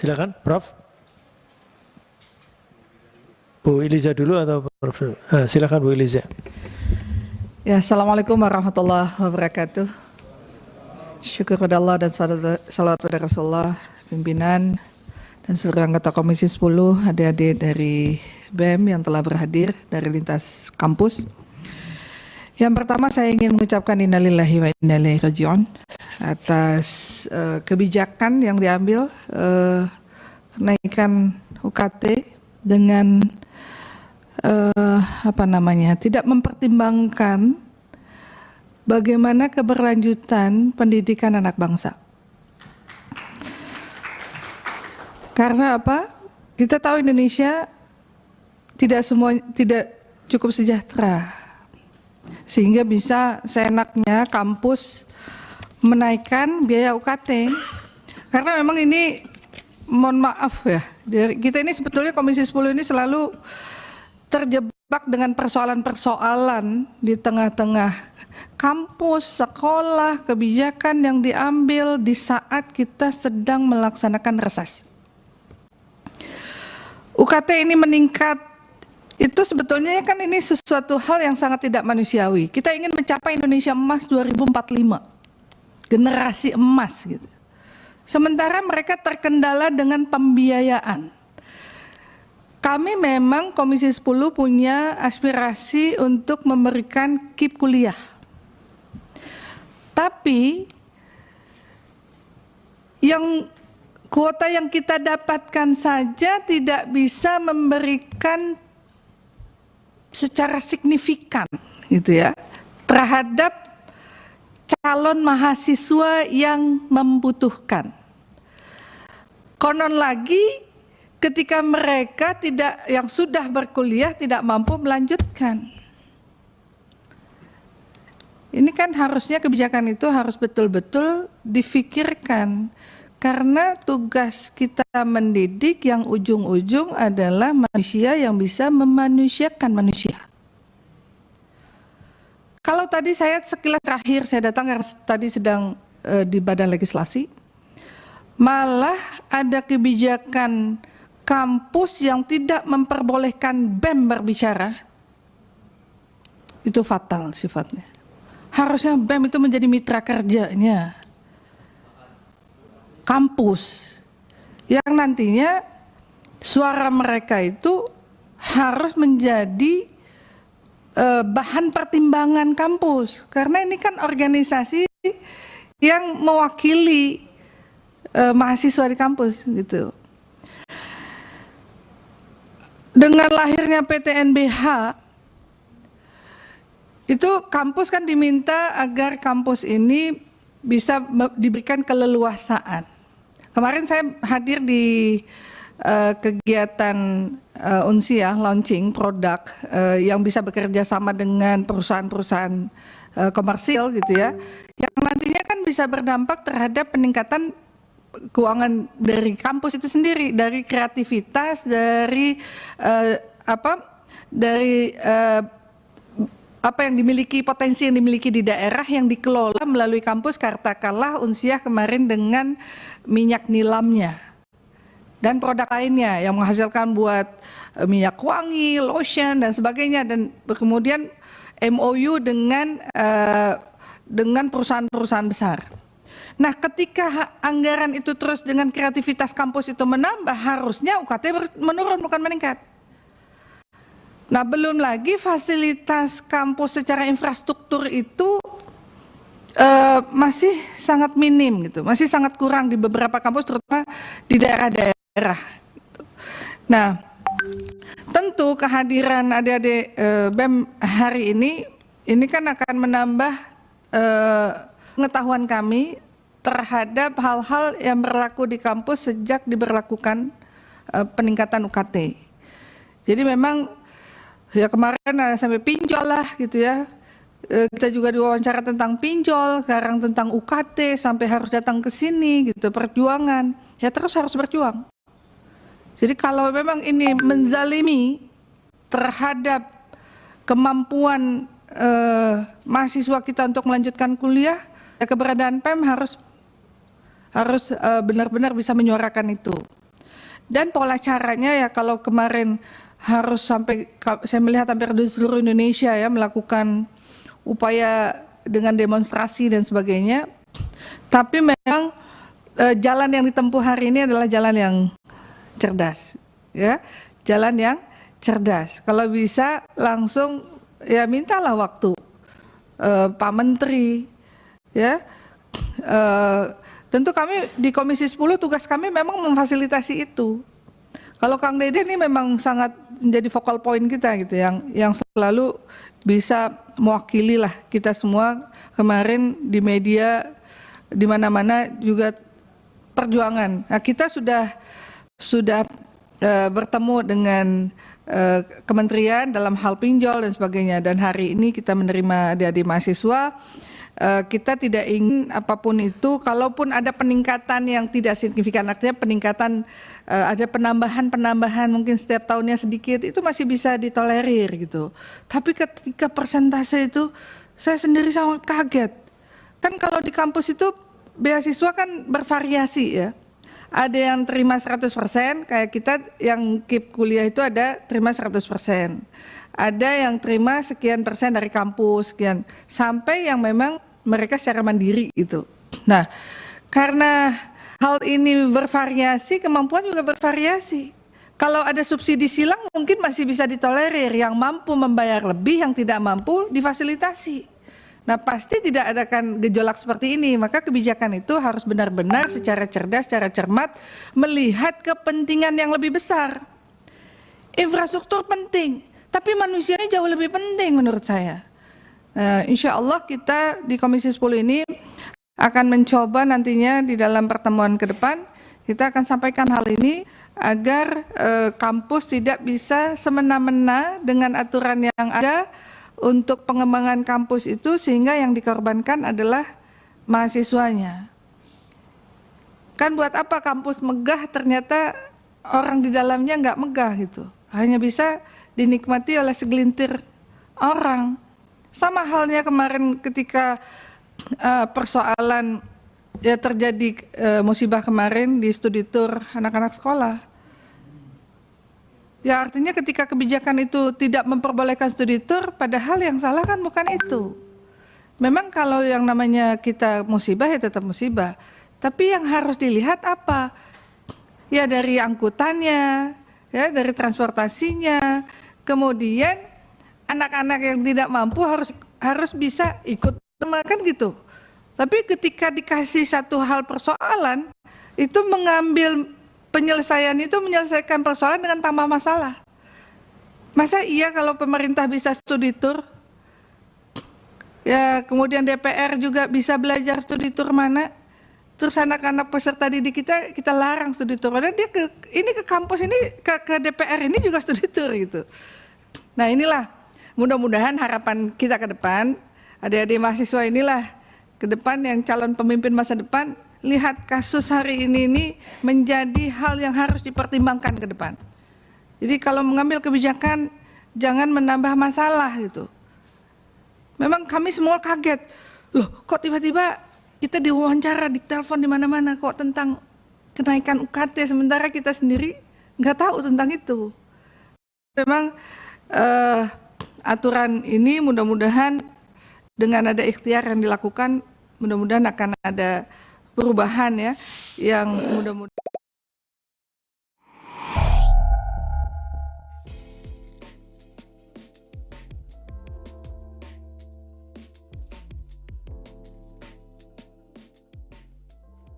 Silakan, Prof. Bu Iliza dulu atau Prof? Silakan Bu Iliza. Ya, Assalamualaikum warahmatullahi wabarakatuh. Syukur pada Allah dan salawat pada Rasulullah, pimpinan dan seluruh anggota Komisi 10, adik-adik dari BEM yang telah berhadir dari lintas kampus. Yang pertama saya ingin mengucapkan innalillahi wa inna ilaihi raji'un atas kebijakan yang diambil kenaikan UKT dengan tidak mempertimbangkan bagaimana keberlanjutan pendidikan anak bangsa. Karena apa? Kita tahu Indonesia tidak cukup sejahtera, sehingga bisa seenaknya kampus menaikkan biaya UKT. Karena memang ini, mohon maaf ya, kita ini sebetulnya Komisi 10 ini selalu terjebak dengan persoalan-persoalan di tengah-tengah kampus, sekolah, kebijakan yang diambil di saat kita sedang melaksanakan reses. UKT ini meningkat, itu sebetulnya kan ini sesuatu hal yang sangat tidak manusiawi. Kita ingin mencapai Indonesia Emas 2045, generasi emas gitu. Sementara mereka terkendala dengan pembiayaan. Kami memang Komisi 10 punya aspirasi untuk memberikan KIP kuliah. Tapi yang kuota yang kita dapatkan saja tidak bisa memberikan secara signifikan gitu ya terhadap calon mahasiswa yang membutuhkan. Konon lagi ketika mereka yang sudah berkuliah tidak mampu melanjutkan. Ini kan harusnya kebijakan itu harus betul-betul difikirkan. Karena tugas kita mendidik yang ujung-ujung adalah manusia yang bisa memanusiakan manusia. Kalau tadi saya sekilas terakhir saya datang karena tadi sedang di Badan Legislasi, malah ada kebijakan kampus yang tidak memperbolehkan BEM berbicara, itu fatal sifatnya. Harusnya BEM itu menjadi mitra kerjanya kampus, yang nantinya suara mereka itu harus menjadi bahan pertimbangan kampus. Karena ini kan organisasi yang mewakili mahasiswa di kampus gitu. Dengan lahirnya PTNBH, itu kampus kan diminta agar kampus ini bisa diberikan keleluasaan. Kemarin saya hadir di kegiatan Unsia launching produk yang bisa bekerja sama dengan perusahaan-perusahaan komersil gitu ya, yang nantinya kan bisa berdampak terhadap peningkatan keuangan dari kampus itu sendiri, dari kreativitas, dari apa yang dimiliki, potensi yang dimiliki di daerah yang dikelola melalui kampus. Katakanlah Unsiah kemarin dengan minyak nilamnya dan produk lainnya yang menghasilkan buat minyak wangi, lotion dan sebagainya, dan kemudian MOU dengan perusahaan-perusahaan besar. Nah, ketika anggaran itu terus dengan kreativitas kampus itu menambah, harusnya UKT menurun bukan meningkat. Nah, belum lagi fasilitas kampus secara infrastruktur itu masih sangat minim gitu, masih sangat kurang di beberapa kampus, terutama di daerah-daerah. Nah, tentu kehadiran adik-adik BEM hari ini kan akan menambah pengetahuan kami terhadap hal-hal yang berlaku di kampus sejak diberlakukan peningkatan UKT. Jadi memang ya kemarin ada sampai pinjol lah gitu ya. Kita juga diwawancara tentang pinjol, sekarang tentang UKT, sampai harus datang ke sini gitu, perjuangan. Ya terus harus berjuang. Jadi kalau memang ini menzalimi terhadap kemampuan mahasiswa kita untuk melanjutkan kuliah, ya keberadaan PEM harus benar-benar bisa menyuarakan itu. Dan pola caranya ya kalau kemarin harus sampai, saya melihat hampir di seluruh Indonesia ya melakukan upaya dengan demonstrasi dan sebagainya. Tapi memang jalan yang ditempuh hari ini adalah jalan yang cerdas, ya, jalan yang cerdas. Kalau bisa langsung ya mintalah waktu Pak Menteri, ya. Tentu kami di Komisi 10 tugas kami memang memfasilitasi itu. Kalau Kang Dede ini memang sangat menjadi focal point kita gitu, yang selalu bisa mewakili lah kita semua kemarin di media di mana-mana juga perjuangan. Nah, kita sudah bertemu dengan kementerian dalam hal pinjol dan sebagainya, dan hari ini kita menerima adik-adik mahasiswa. Kita tidak ingin apapun itu, kalaupun ada peningkatan yang tidak signifikan, artinya peningkatan ada penambahan mungkin setiap tahunnya sedikit, itu masih bisa ditolerir gitu. Tapi ketika persentase itu saya sendiri sangat kaget. Kan kalau di kampus itu beasiswa kan bervariasi ya. Ada yang terima 100%, kayak kita yang KIP kuliah itu ada terima 100%. Ada yang terima sekian persen dari kampus, sekian. Sampai yang memang mereka secara mandiri gitu. Nah, karena hal ini bervariasi, kemampuan juga bervariasi. Kalau ada subsidi silang mungkin masih bisa ditolerir, yang mampu membayar lebih, yang tidak mampu difasilitasi. Nah, pasti tidak adakan gejolak seperti ini, maka kebijakan itu harus benar-benar secara cerdas, secara cermat, melihat kepentingan yang lebih besar. Infrastruktur penting, tapi manusianya jauh lebih penting menurut saya. Nah, insya Allah kita di Komisi 10 ini akan mencoba nantinya di dalam pertemuan ke depan, kita akan sampaikan hal ini agar kampus tidak bisa semena-mena dengan aturan yang ada untuk pengembangan kampus itu, sehingga yang dikorbankan adalah mahasiswanya. Kan buat apa kampus megah ternyata orang di dalamnya nggak megah gitu, hanya bisa dinikmati oleh segelintir orang. Sama halnya kemarin ketika persoalan ya terjadi musibah kemarin di studi tour anak-anak sekolah. Ya artinya ketika kebijakan itu tidak memperbolehkan studi tour, padahal yang salah kan bukan itu. Memang kalau yang namanya kita musibah ya tetap musibah. Tapi yang harus dilihat apa? Ya dari angkutannya, ya dari transportasinya. Kemudian anak-anak yang tidak mampu harus bisa ikut kan gitu. Tapi ketika dikasih satu hal persoalan, itu mengambil penyelesaian itu menyelesaikan persoalan dengan tambah masalah. Masa iya kalau pemerintah bisa studi tour, ya kemudian DPR juga bisa belajar studi tour mana, terus anak-anak peserta didik kita larang studi tour, padahal dia ke kampus ini ke DPR ini juga studi tour gitu. Nah inilah mudah-mudahan harapan kita ke depan, adik-adik mahasiswa inilah ke depan yang calon pemimpin masa depan. Lihat kasus hari ini menjadi hal yang harus dipertimbangkan ke depan. Jadi kalau mengambil kebijakan jangan menambah masalah gitu. Memang kami semua kaget, loh kok tiba-tiba kita diwawancara, ditelepon di mana-mana kok tentang kenaikan UKT, sementara kita sendiri nggak tahu tentang itu. Memang aturan ini mudah-mudahan dengan ada ikhtiar yang dilakukan, mudah-mudahan akan ada perubahan ya, yang mudah-mudahan